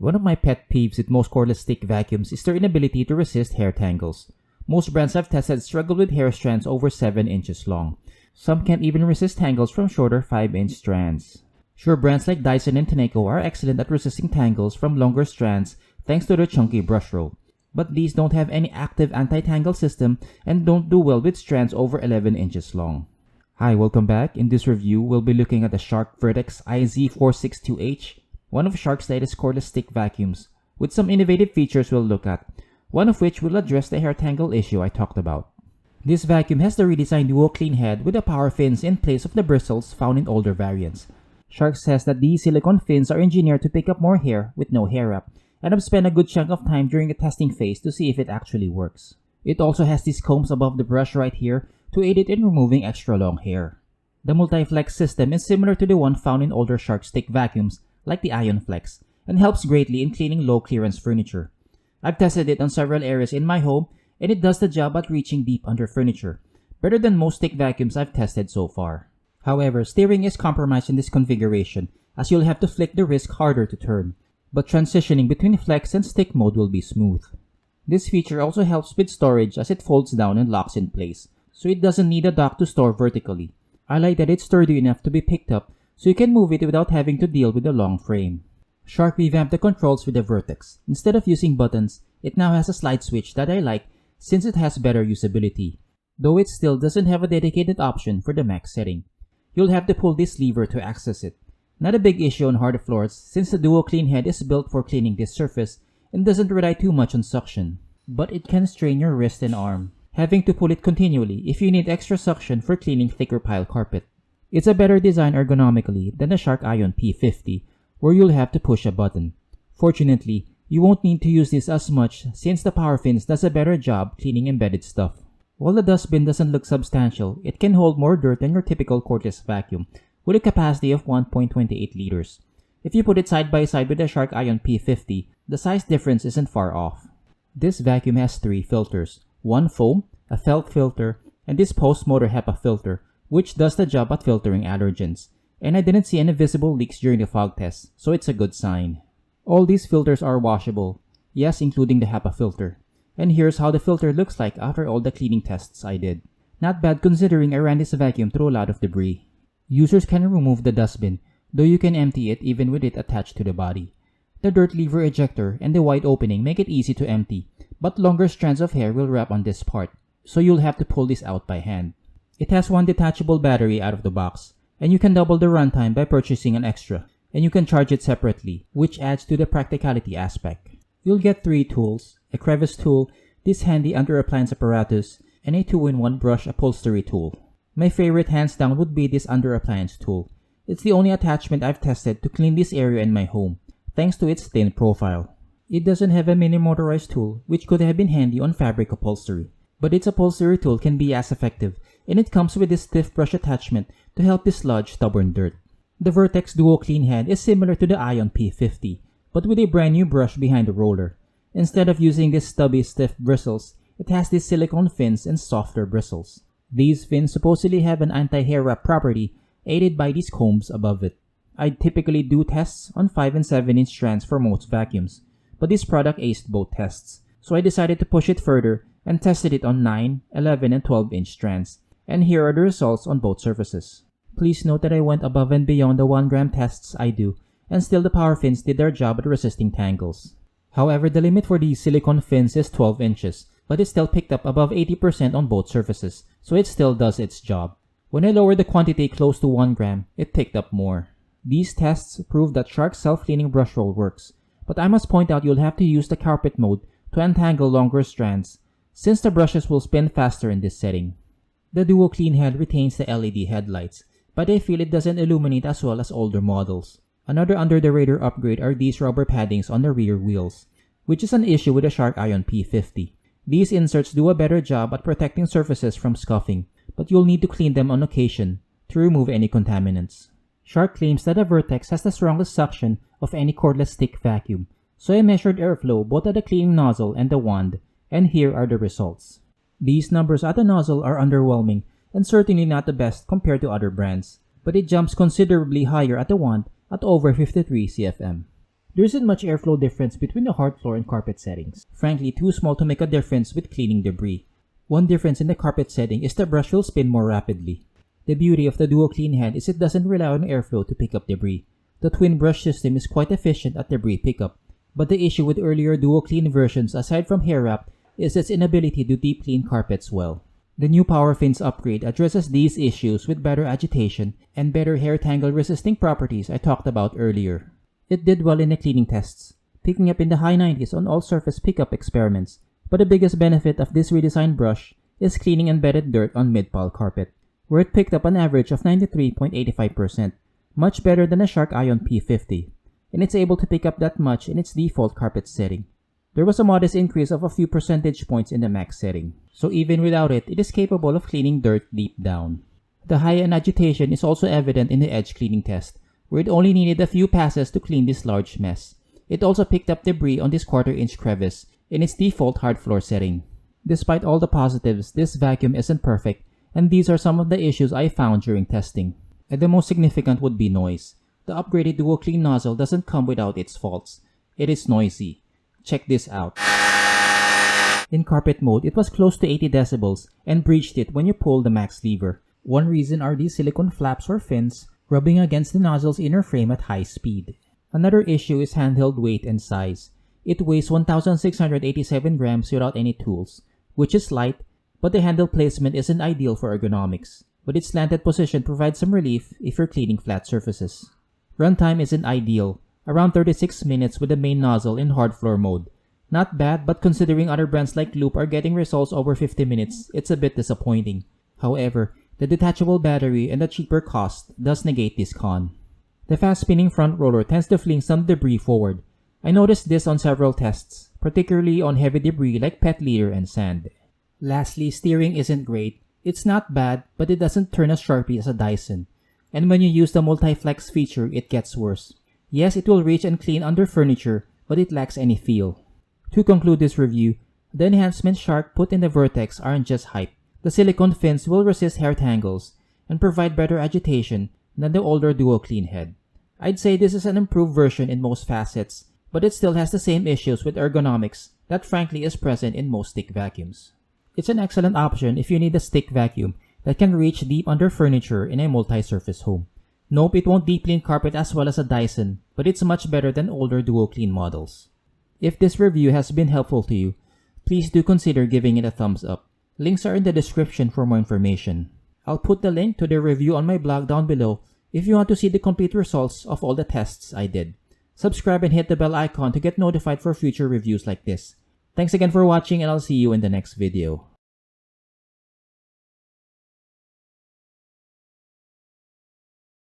One of my pet peeves with most cordless stick vacuums is their inability to resist hair tangles. Most brands I've tested struggle with hair strands over 7 inches long. Some can't even resist tangles from shorter 5-inch strands. Sure, brands like Dyson and Tenneco are excellent at resisting tangles from longer strands thanks to their chunky brush roll. But these don't have any active anti-tangle system and don't do well with strands over 11 inches long. Hi, welcome back. In this review, we'll be looking at the Shark Vertex IZ462H, one of Shark's latest cordless stick vacuums, with some innovative features we'll look at, one of which will address the hair tangle issue I talked about. This vacuum has the redesigned dual clean head with the PowerFins in place of the bristles found in older variants. Shark says that these silicone fins are engineered to pick up more hair with no hair wrap, and I've spent a good chunk of time during the testing phase to see if it actually works. It also has these combs above the brush right here to aid it in removing extra long hair. The Multiflex system is similar to the one found in older Shark stick vacuums like the Flex, and helps greatly in cleaning low clearance furniture. I've tested it on several areas in my home and it does the job at reaching deep under furniture, better than most stick vacuums I've tested so far. However, steering is compromised in this configuration as you'll have to flick the wrist harder to turn, but transitioning between flex and stick mode will be smooth. This feature also helps with storage as it folds down and locks in place, so it doesn't need a dock to store vertically. I like that it's sturdy enough to be picked up so you can move it without having to deal with a long frame. Shark revamped the controls with the Vertex. Instead of using buttons, it now has a slide switch that I like since it has better usability, though it still doesn't have a dedicated option for the max setting. You'll have to pull this lever to access it. Not a big issue on hard floors since the dual clean head is built for cleaning this surface and doesn't rely too much on suction, but it can strain your wrist and arm, having to pull it continually if you need extra suction for cleaning thicker pile carpet. It's a better design ergonomically than the Shark Ion P50, where you'll have to push a button. Fortunately, you won't need to use this as much since the PowerFins does a better job cleaning embedded stuff. While the dustbin doesn't look substantial, it can hold more dirt than your typical cordless vacuum, with a capacity of 1.28 liters. If you put it side by side with the Shark Ion P50, the size difference isn't far off. This vacuum has 3 filters, one foam, a felt filter, and this post-motor HEPA filter, which does the job at filtering allergens. And I didn't see any visible leaks during the fog test, so it's a good sign. All these filters are washable, yes, including the HEPA filter. And here's how the filter looks like after all the cleaning tests I did. Not bad considering I ran this vacuum through a lot of debris. Users can remove the dustbin, though you can empty it even with it attached to the body. The dirt lever ejector and the wide opening make it easy to empty, but longer strands of hair will wrap on this part, so you'll have to pull this out by hand. It has one detachable battery out of the box, and you can double the runtime by purchasing an extra, and you can charge it separately, which adds to the practicality aspect. You'll get 3 tools, a crevice tool, this handy under-appliance apparatus, and a 2-in-1 brush upholstery tool. My favorite hands down would be this under-appliance tool. It's the only attachment I've tested to clean this area in my home, thanks to its thin profile. It doesn't have a mini motorized tool, which could have been handy on fabric upholstery, but its upholstery tool can be as effective, and it comes with this stiff brush attachment to help dislodge stubborn dirt. The Vertex Duo Clean Head is similar to the Ion P50, but with a brand new brush behind the roller. Instead of using these stubby stiff bristles, it has these silicone fins and softer bristles. These fins supposedly have an anti-hair wrap property aided by these combs above it. I typically do tests on 5 and 7 inch strands for most vacuums, but this product aced both tests, so I decided to push it further and tested it on 9, 11, and 12 inch strands, and here are the results on both surfaces. Please note that I went above and beyond the 1 gram tests I do, and still the PowerFins did their job at resisting tangles. However, the limit for these silicone fins is 12 inches, but it still picked up above 80% on both surfaces, so it still does its job. When I lowered the quantity close to 1 gram, it picked up more. These tests prove that Shark's self-cleaning brush roll works, but I must point out you'll have to use the carpet mode to untangle longer strands, since the brushes will spin faster in this setting. The Duo Clean Head retains the LED headlights, but I feel it doesn't illuminate as well as older models. Another under-the-radar upgrade are these rubber paddings on the rear wheels, which is an issue with the Shark Ion P50. These inserts do a better job at protecting surfaces from scuffing, but you'll need to clean them on occasion to remove any contaminants. Shark claims that the Vertex has the strongest suction of any cordless stick vacuum, so I measured airflow both at the cleaning nozzle and the wand, and here are the results. These numbers at the nozzle are underwhelming and certainly not the best compared to other brands, but it jumps considerably higher at the wand at over 53 CFM. There isn't much airflow difference between the hard floor and carpet settings. Frankly, too small to make a difference with cleaning debris. One difference in the carpet setting is the brush will spin more rapidly. The beauty of the Duo Clean head is it doesn't rely on airflow to pick up debris. The twin brush system is quite efficient at debris pickup, but the issue with earlier Duo Clean versions aside from hair wrap is its inability to deep clean carpets well. The new PowerFins upgrade addresses these issues with better agitation and better hair tangle resisting properties I talked about earlier. It did well in the cleaning tests, picking up in the high 90s on all surface pickup experiments, but the biggest benefit of this redesigned brush is cleaning embedded dirt on mid-pile carpet, where it picked up an average of 93.85%, much better than the Shark Ion P50, and it's able to pick up that much in its default carpet setting. There was a modest increase of a few percentage points in the max setting, so even without it, it is capable of cleaning dirt deep down. The high-end agitation is also evident in the edge cleaning test, where it only needed a few passes to clean this large mess. It also picked up debris on this quarter-inch crevice in its default hard floor setting. Despite all the positives, this vacuum isn't perfect, and these are some of the issues I found during testing. And the most significant would be noise. The upgraded Duo Clean nozzle doesn't come without its faults. It is noisy. Check this out. In carpet mode, it was close to 80 decibels and breached it when you pull the max lever. One reason are these silicone flaps or fins rubbing against the nozzle's inner frame at high speed. Another issue is handheld weight and size. It weighs 1,687 grams without any tools, which is light, but the handle placement isn't ideal for ergonomics. But its slanted position provides some relief if you're cleaning flat surfaces. Runtime isn't ideal, around 36 minutes with the main nozzle in hard floor mode. Not bad, but considering other brands like Loop are getting results over 50 minutes, it's a bit disappointing. However, the detachable battery and the cheaper cost does negate this con. The fast spinning front roller tends to fling some debris forward. I noticed this on several tests, particularly on heavy debris like pet litter and sand. Lastly, steering isn't great. It's not bad, but it doesn't turn as sharply as a Dyson. And when you use the Multiflex feature, it gets worse. Yes, it will reach and clean under furniture, but it lacks any feel. To conclude this review, the enhancements Shark put in the Vertex aren't just hype. The silicone fins will resist hair tangles and provide better agitation than the older Duo Clean head. I'd say this is an improved version in most facets, but it still has the same issues with ergonomics that frankly is present in most stick vacuums. It's an excellent option if you need a stick vacuum that can reach deep under furniture in a multi-surface home. Nope, it won't deep clean carpet as well as a Dyson, but it's much better than older Duo Clean models. If this review has been helpful to you, please do consider giving it a thumbs up. Links are in the description for more information. I'll put the link to the review on my blog down below if you want to see the complete results of all the tests I did. Subscribe and hit the bell icon to get notified for future reviews like this. Thanks again for watching, and I'll see you in the next video.